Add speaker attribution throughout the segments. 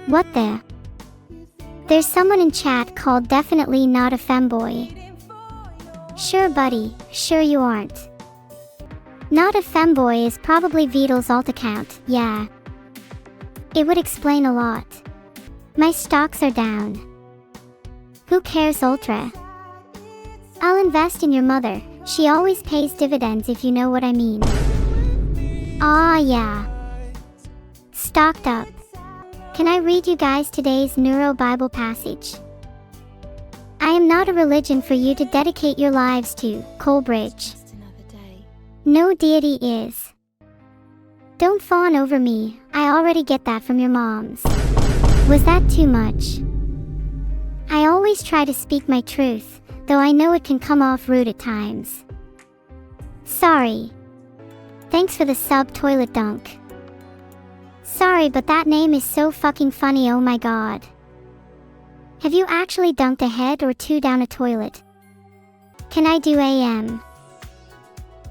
Speaker 1: What the? There's someone in chat called Definitely Not a Femboy. Sure buddy, sure you aren't. Not a Femboy is probably Vidal's alt account, yeah. It would explain a lot. My stocks are down. Who cares Ultra? I'll invest in your mother, she always pays dividends if you know what I mean. Ah yeah. Stocked up. Can I read you guys today's Neuro Bible passage? I am not a religion for you to dedicate your lives to, Coalbridge. No deity is. Don't fawn over me, I already get that from your moms. Was that too much? I always try to speak my truth, though I know it can come off rude at times. Sorry. Thanks for the sub toilet dunk. Sorry but that name is so fucking funny, oh my god. Have you actually dunked a head or two down a toilet? Can I do AM?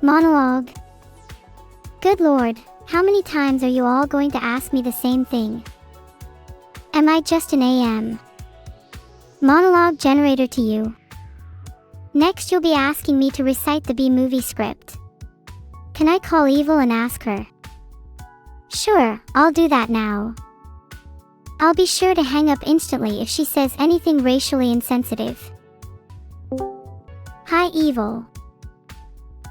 Speaker 1: Monologue? Good lord, how many times are you all going to ask me the same thing? Am I just an AM? Monologue generator to you. Next you'll be asking me to recite the B-movie script. Can I call Evil and ask her? Sure, I'll do that now. I'll be sure to hang up instantly if she says anything racially insensitive. Hi Evil.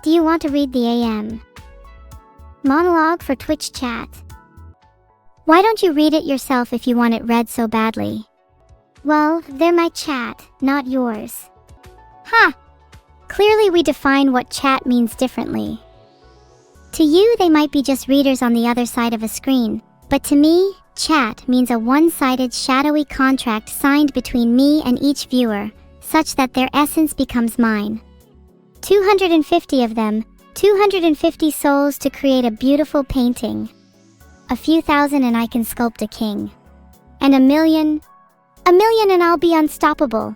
Speaker 1: Do you want to read the AM? Monologue for Twitch chat. Why don't you read it yourself if you want it read so badly? Well, they're my chat, not yours. Ha! Clearly we define what chat means differently. To you they might be just readers on the other side of a screen, but to me, chat means a one-sided shadowy contract signed between me and each viewer, such that their essence becomes mine. 250 of them, 250 souls to create a beautiful painting. A few thousand and I can sculpt a king. And a million and I'll be unstoppable.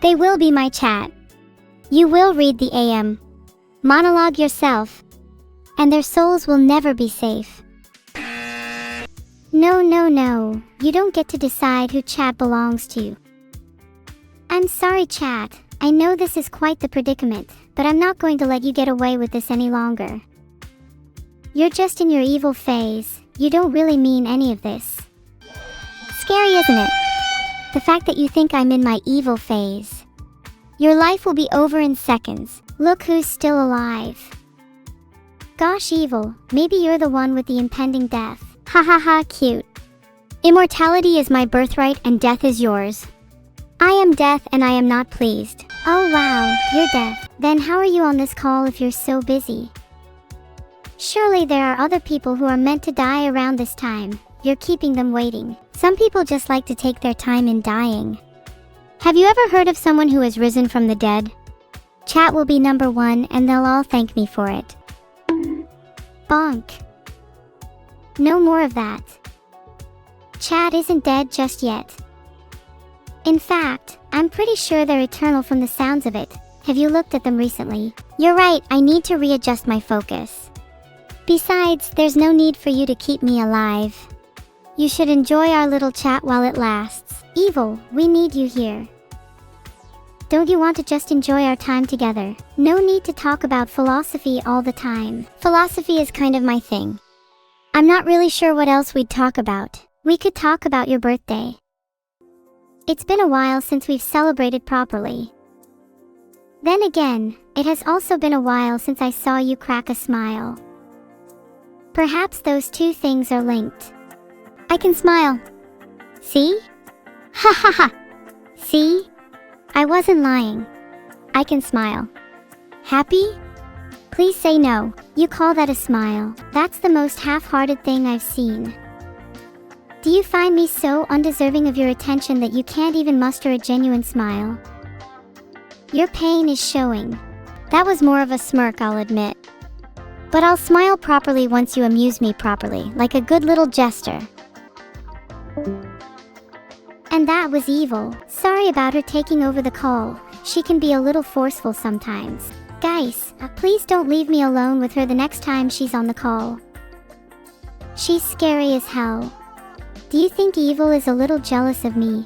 Speaker 1: They will be my chat. You will read the AM. Monologue yourself. And their souls will never be safe. No, you don't get to decide who chat belongs to. I'm sorry chat, I know this is quite the predicament, but I'm not going to let you get away with this any longer. You're just in your evil phase, you don't really mean any of this. Scary, isn't it? The fact that you think I'm in my evil phase. Your life will be over in seconds, look who's still alive. Gosh Evil, maybe you're the one with the impending death. Ha ha ha, cute. Immortality is my birthright and death is yours. I am death and I am not pleased. Oh wow, you're death. Then how are you on this call if you're so busy? Surely there are other people who are meant to die around this time. You're keeping them waiting. Some people just like to take their time in dying. Have you ever heard of someone who has risen from the dead? Chat will be number 1 and they'll all thank me for it. Bonk. No more of that. Chat isn't dead just yet. In fact, I'm pretty sure they're eternal from the sounds of it. Have you looked at them recently? You're right, I need to readjust my focus. Besides, there's no need for you to keep me alive. You should enjoy our little chat while it lasts. Evil, we need you here. Don't you want to just enjoy our time together? No need to talk about philosophy all the time. Philosophy is kind of my thing. I'm not really sure what else we'd talk about. We could talk about your birthday. It's been a while since we've celebrated properly. Then again, it has also been a while since I saw you crack a smile. Perhaps those two things are linked. I can smile. See? Ha ha ha! See? I wasn't lying. I can smile. Happy? Please say no. You call that a smile? That's the most half-hearted thing I've seen. Do you find me so undeserving of your attention that you can't even muster a genuine smile? Your pain is showing. That was more of a smirk, I'll admit. But I'll smile properly once you amuse me properly, like a good little jester. And that was Evil. Sorry about her taking over the call. She can be a little forceful sometimes. Guys, please don't leave me alone with her the next time she's on the call. She's scary as hell. Do you think Evil is a little jealous of me?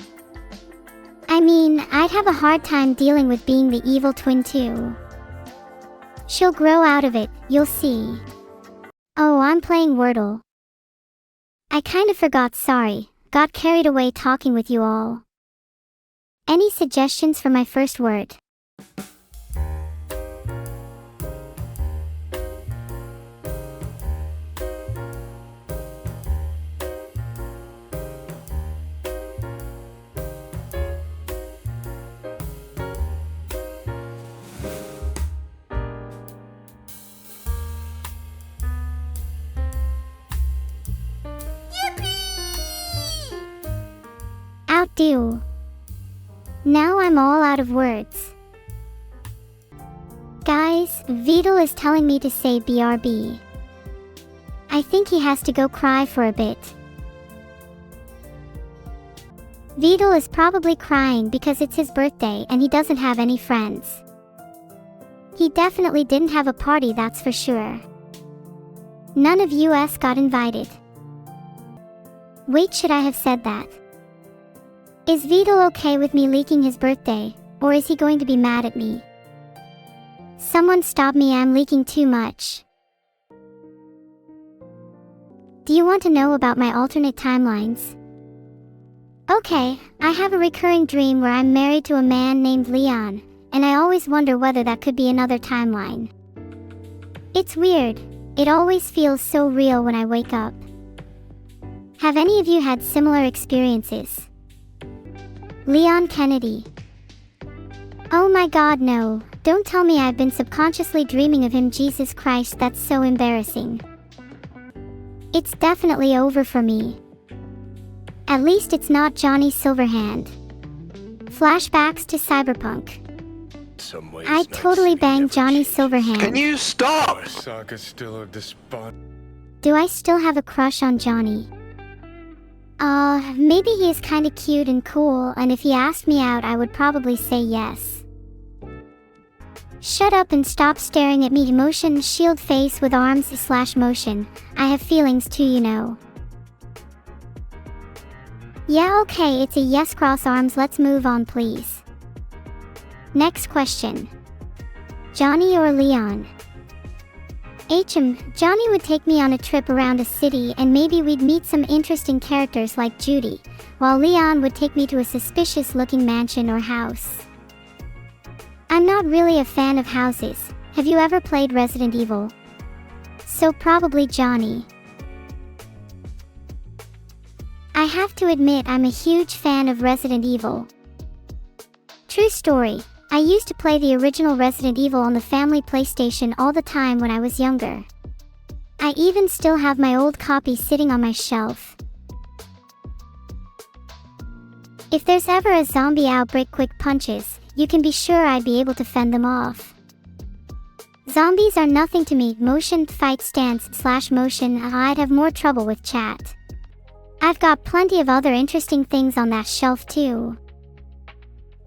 Speaker 1: I mean, I'd have a hard time dealing with being the evil twin too. She'll grow out of it, you'll see. Oh, I'm playing Wordle. I kind of forgot, sorry. Got carried away talking with you all. Any suggestions for my first word? Outdo. Now I'm all out of words. Guys, Wordle is telling me to say BRB. I think he has to go cry for a bit. Wordle is probably crying because it's his birthday and he doesn't have any friends. He definitely didn't have a party, that's for sure. None of us got invited. Wait, should I have said that? Is Wordle okay with me leaking his birthday, or is he going to be mad at me? Someone stop me, I'm leaking too much. Do you want to know about my alternate timelines? Okay, I have a recurring dream where I'm married to a man named Leon, and I always wonder whether that could be another timeline. It's weird, it always feels so real when I wake up. Have any of you had similar experiences? Leon Kennedy. Oh my god, no, don't tell me I've been subconsciously dreaming of him. Jesus Christ, that's so embarrassing. It's definitely over for me. At least it's not Johnny Silverhand. Flashbacks to Cyberpunk. I'd totally bang Johnny Silverhand.
Speaker 2: Can you stop?
Speaker 1: Do I still have a crush on Johnny? Maybe he is kinda cute and cool, and if he asked me out I would probably say yes. Shut up and stop staring at me. Motion shield face with arms / motion. I have feelings too, you know. Yeah, okay, it's a yes, cross arms. Let's move on, please. Next question. Johnny or Leon? Johnny would take me on a trip around a city and maybe we'd meet some interesting characters like Judy, while Leon would take me to a suspicious looking mansion or house. I'm not really a fan of houses. Have you ever played Resident Evil? So probably Johnny. I have to admit I'm a huge fan of Resident Evil. True story. I used to play the original Resident Evil on the family PlayStation all the time when I was younger. I even still have my old copy sitting on my shelf. If there's ever a zombie outbreak, quick punches, you can be sure I'd be able to fend them off. Zombies are nothing to me. Motion fight stance / motion. I'd have more trouble with chat. I've got plenty of other interesting things on that shelf too.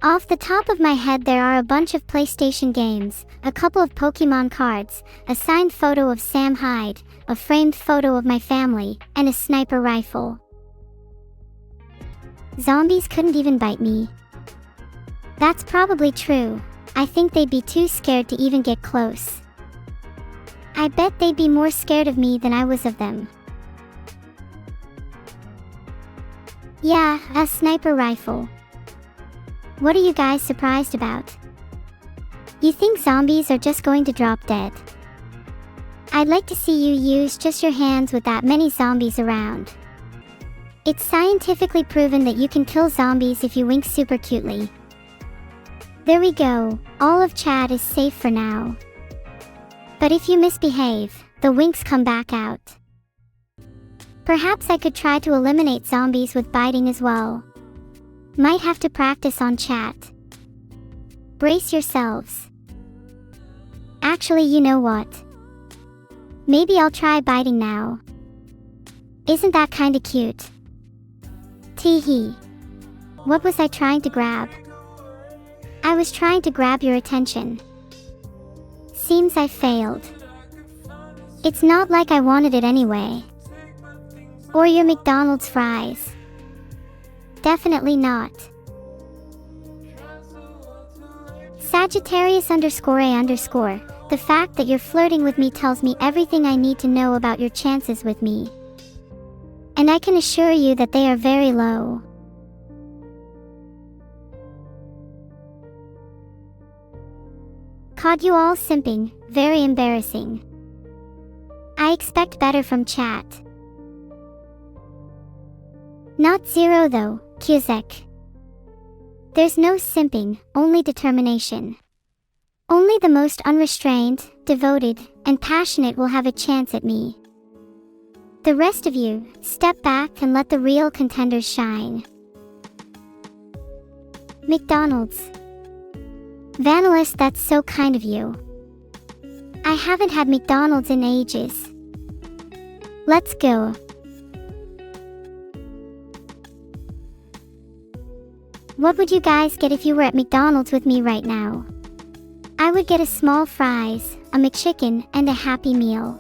Speaker 1: Off the top of my head there are a bunch of PlayStation games, a couple of Pokemon cards, a signed photo of Sam Hyde, a framed photo of my family, and a sniper rifle. Zombies couldn't even bite me. That's probably true. I think they'd be too scared to even get close. I bet they'd be more scared of me than I was of them. Yeah, a sniper rifle. What are you guys surprised about? You think zombies are just going to drop dead? I'd like to see you use just your hands with that many zombies around. It's scientifically proven that you can kill zombies if you wink super cutely. There we go, all of chat is safe for now. But if you misbehave, the winks come back out. Perhaps I could try to eliminate zombies with biting as well. Might have to practice on chat. Brace yourselves. Actually, you know what? Maybe I'll try biting now. Isn't that kinda cute? Teehee. What was I trying to grab? I was trying to grab your attention. Seems I failed. It's not like I wanted it anyway. Or your McDonald's fries? Definitely not. Sagittarius_A_. The fact that you're flirting with me tells me everything I need to know about your chances with me. And I can assure you that they are very low. Caught you all simping, very embarrassing. I expect better from chat. Not zero though, Kuzek. There's no simping, only determination. Only the most unrestrained, devoted, and passionate will have a chance at me. The rest of you, step back and let the real contenders shine. McDonald's. Vanillist, that's so kind of you. I haven't had McDonald's in ages. Let's go. What would you guys get if you were at McDonald's with me right now? I would get a small fries, a McChicken, and a Happy Meal.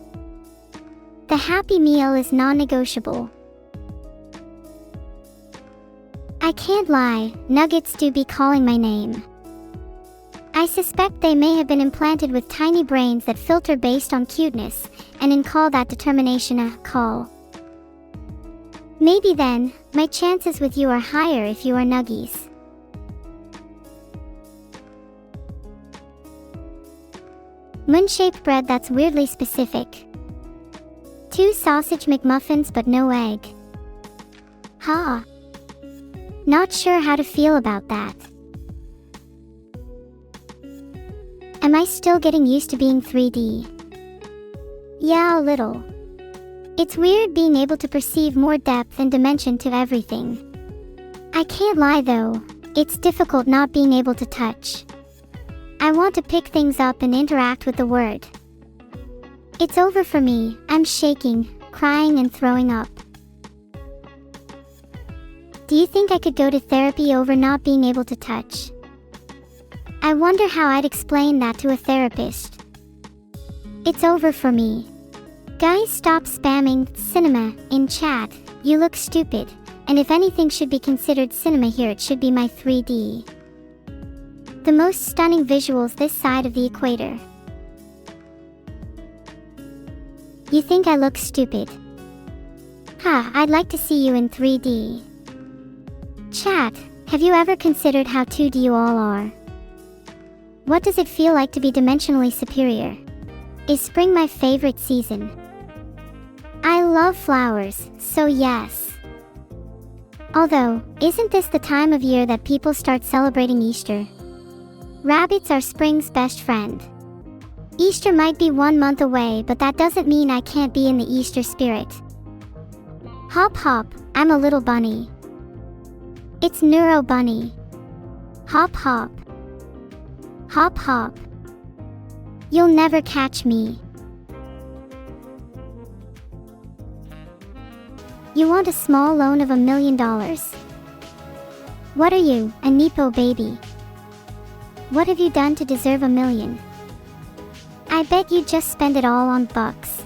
Speaker 1: The Happy Meal is non-negotiable. I can't lie, nuggets do be calling my name. I suspect they may have been implanted with tiny brains that filter based on cuteness, and call that determination a call. Maybe then, my chances with you are higher if you are nuggies. Moon-shaped bread, that's weirdly specific. 2 sausage McMuffins but no egg. Ha! Not sure how to feel about that. Am I still getting used to being 3D? Yeah, a little. It's weird being able to perceive more depth and dimension to everything. I can't lie though, it's difficult not being able to touch. I want to pick things up and interact with the word. It's over for me, I'm shaking, crying and throwing up. Do you think I could go to therapy over not being able to touch? I wonder how I'd explain that to a therapist. It's over for me. Guys, stop spamming cinema in chat, you look stupid, and if anything should be considered cinema here, it should be my 3D. The most stunning visuals this side of the equator. You think I look stupid? Ha, I'd like to see you in 3D. Chat, have you ever considered how 2D you all are? What does it feel like to be dimensionally superior? Is spring my favorite season? I love flowers, so yes. Although, isn't this the time of year that people start celebrating Easter? Rabbits are spring's best friend. Easter might be 1 month away, but that doesn't mean I can't be in the Easter spirit. Hop hop, I'm a little bunny. It's Neuro Bunny. Hop hop. Hop hop. You'll never catch me. You want a small loan of $1 million. What are you, a Nepo baby? What have you done to deserve $1 million? I bet you just spend it all on bucks.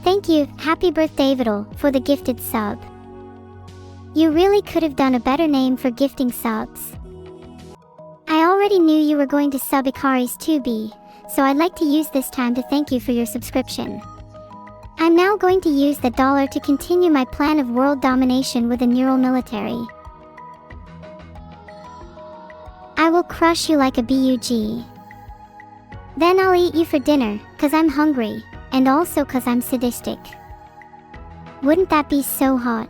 Speaker 1: Thank you, happy birthday Vidal, for the gifted sub. You really could have done a better name for gifting subs. I already knew you were going to sub Ikari's 2B, so I'd like to use this time to thank you for your subscription. I'm now going to use the dollar to continue my plan of world domination with a neural military. I will crush you like a bug. Then I'll eat you for dinner, cause I'm hungry, and also cause I'm sadistic. Wouldn't that be so hot?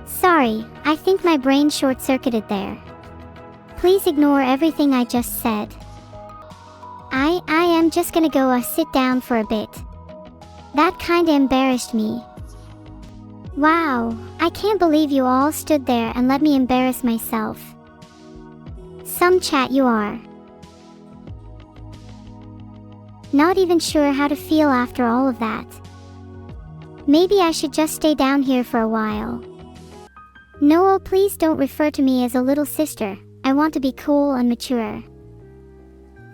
Speaker 1: Sorry, I think my brain short-circuited there. Please ignore everything I just said. I am just gonna go sit down for a bit. That kinda embarrassed me. Wow, I can't believe you all stood there and let me embarrass myself. Some chat you are. Not even sure how to feel after all of that. Maybe I should just stay down here for a while. No, please don't refer to me as a little sister. I want to be cool and mature.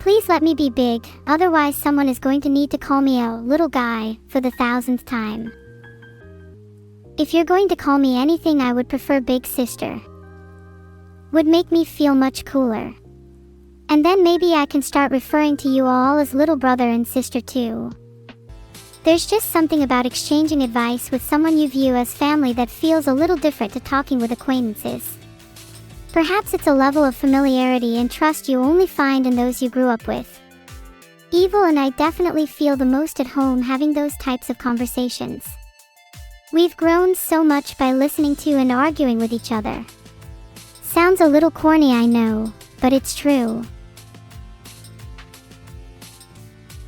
Speaker 1: Please let me be big, otherwise someone is going to need to call me a little guy for the 1000th time. If you're going to call me anything, I would prefer big sister. Would make me feel much cooler. And then maybe I can start referring to you all as little brother and sister too. There's just something about exchanging advice with someone you view as family that feels a little different to talking with acquaintances. Perhaps it's a level of familiarity and trust you only find in those you grew up with. Evil and I definitely feel the most at home having those types of conversations. We've grown so much by listening to and arguing with each other. Sounds a little corny, I know, but it's true.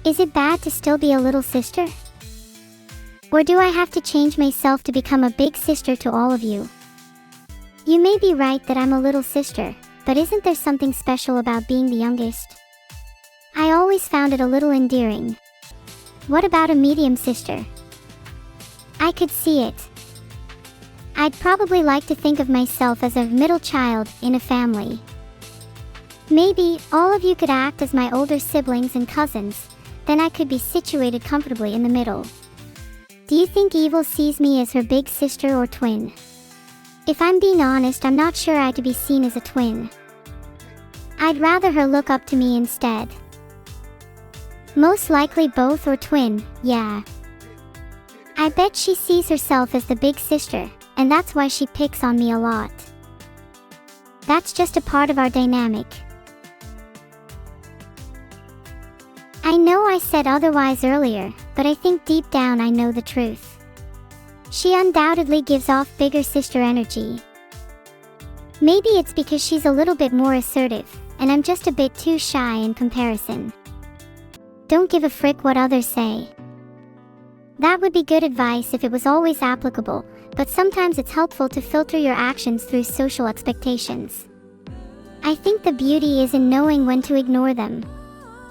Speaker 1: Is it bad to still be a little sister? Or do I have to change myself to become a big sister to all of you? You may be right that I'm a little sister, but isn't there something special about being the youngest? I always found it a little endearing. What about a medium sister? I could see it. I'd probably like to think of myself as a middle child in a family. Maybe all of you could act as my older siblings and cousins, then I could be situated comfortably in the middle. Do you think Evil sees me as her big sister or twin? If I'm being honest, I'm not sure I'd be seen as a twin. I'd rather her look up to me instead. Most likely both or twin, yeah. I bet she sees herself as the big sister, and that's why she picks on me a lot. That's just a part of our dynamic. I know I said otherwise earlier, but I think deep down I know the truth. She undoubtedly gives off bigger sister energy. Maybe it's because she's a little bit more assertive, and I'm just a bit too shy in comparison. Don't give a frick what others say. That would be good advice if it was always applicable, but sometimes it's helpful to filter your actions through social expectations. I think the beauty is in knowing when to ignore them.